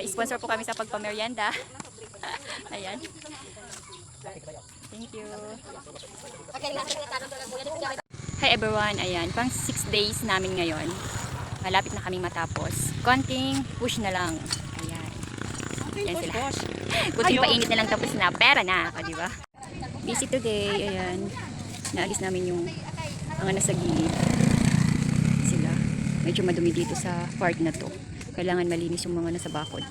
sponsor po kami sa pagpamerienda. Ayan. Thank you. Hi everyone, ayan. Pang 6 days namin ngayon. Malapit na kami matapos. Konting push na lang. Ayan. Ayan sila. Kunting painit na lang tapos na. Pera na ako, di ba? Busy today. Ayan. Naalis namin yung mga nasa gilid. Sila. Medyo madumi dito sa part na to. Kailangan malinis yung mga nasa bakod.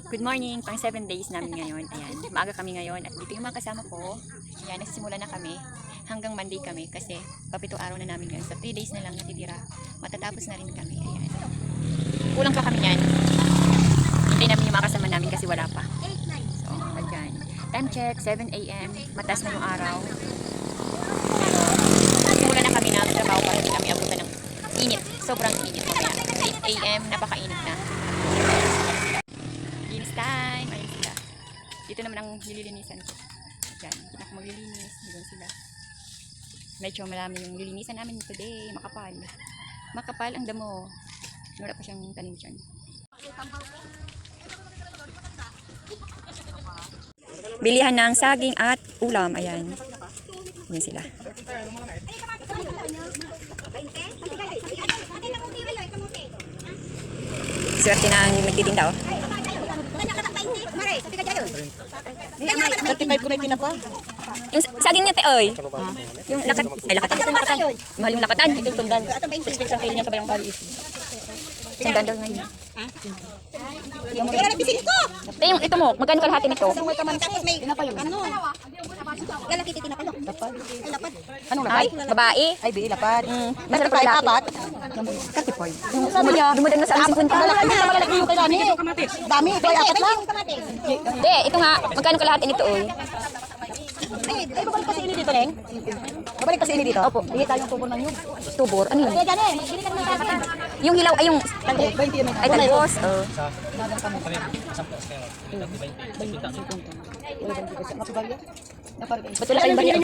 Good morning, pang 7 days namin ngayon. Ayan, maaga kami ngayon at dito yung mga kasama ko. Ayan, nasisimula na kami. Hanggang Monday kami kasi papito araw na namin ngayon. So 3 days na lang natitira. Matatapos na rin kami. Ayan. Kulang pa kami yan. Hindi namin yung mga kasama namin kasi wala pa. So, ayan. Time check, 7 AM. Mataas na yung araw. Simula na kami na trabaho para hindi kami abutan ng init. Sobrang init. 8 AM, napakainit na. Time. Ayun sila. Dito naman ang nililinisan ko. Yan. Ako maglilinis. Doon sila. Medyo marami yung lilinisan namin today. Makapal. Makapal ang damo. Wala pa siyang tanim dyan. Bilihan ng saging at ulam. Ayan. Yan sila. Swerte na ang nagtitinda, oh. 35 ko na yung pinapa. Yung saging niya, te, oy. Yung lakat. Ay, lakatan. Mahal yung lakatan. Ito yung tundan. Isang kayo niya kabayang kali ito. Ang ganda ngayon. Yung wala na bisin ko! Te, yung ito mo, magkano kalahati nito? Tapos may tinapa yun. Ano? Lalaki ito tinapa. Lapad. Ay, lapad. Anong lapad? Ay, babae. Ay, di, lapad. Masarap pala lalaki. Apat. Dumadag na sa aming 50. Malaki na, malaki yung kailangan eh. Dami, ito ay apat lang. Te, ito nga, magkano kalahati nito, oy? Ay, babalik pa si ini dito, Neng. Babalik pa si ini dito. Opo. Hindi tayong tubor ng yun. Tubor? Ano yun? Kaya dyan eh. Hindi ka naman kakatan. Yung hilaw, ay yung... 20 yun. Ay, talbos. Ba't wala kayong bariya?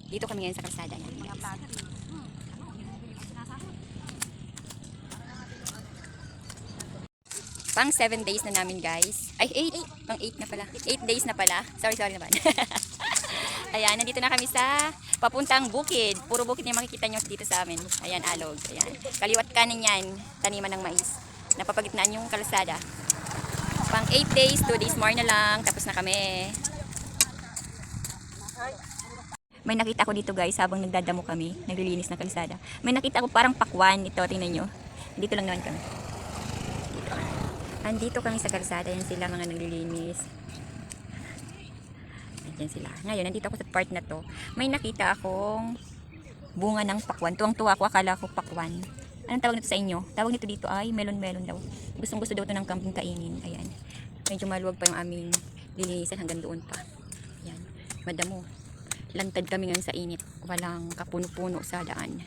Dito kami ngayon sa kalsada. Pang 7 days na namin, guys. Ay, 8. Pang 8 na pala. 8 days na pala. Sorry naman. Ayan, nandito na kami sa papuntang bukid. Puro bukid yung makikita nyo dito sa amin. Ayan, alog. Ayan. Kaliwat kanan yan, taniman ng mais. Napapagitnaan yung kalsada. Pang 8 days, 2 days more na lang. Tapos na kami. May nakita ko dito, guys, habang nagdadamo kami, naglilinis ng kalsada. May nakita ko parang pakwan. Ito, tingnan nyo. Dito lang naman kami. Dito. Andito kami sa kalsada. Yan sila, mga naglilinis. Yan sila. Ngayon, nandito ako sa part na to. May nakita akong bunga ng pakwan. Tuwang-tuwa ako, akala ko pakwan. Anong tawag nito sa inyo? Tawag nito dito ay melon-melon daw. Gustong-gusto daw ito ng camping kainin. Ayan. Medyo maluwag pa yung aming lilinisan hanggang doon pa. Ayan. Madamo. Lantad kami ngayon sa init. Walang kapuno-puno sa daan.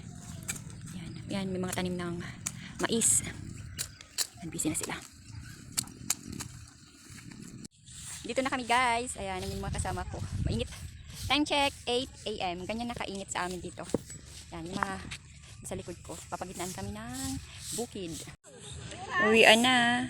Yan. Yan, may mga tanim ng mais. Yan, busy na sila. Dito na kami, guys. Ayan, yung mga kasama ko. Mainit. Time check, 8 AM. Ganyan nakainit sa amin dito. Yan, yung mga sa likod ko. Papagitnaan kami ng bukid. Uwian na.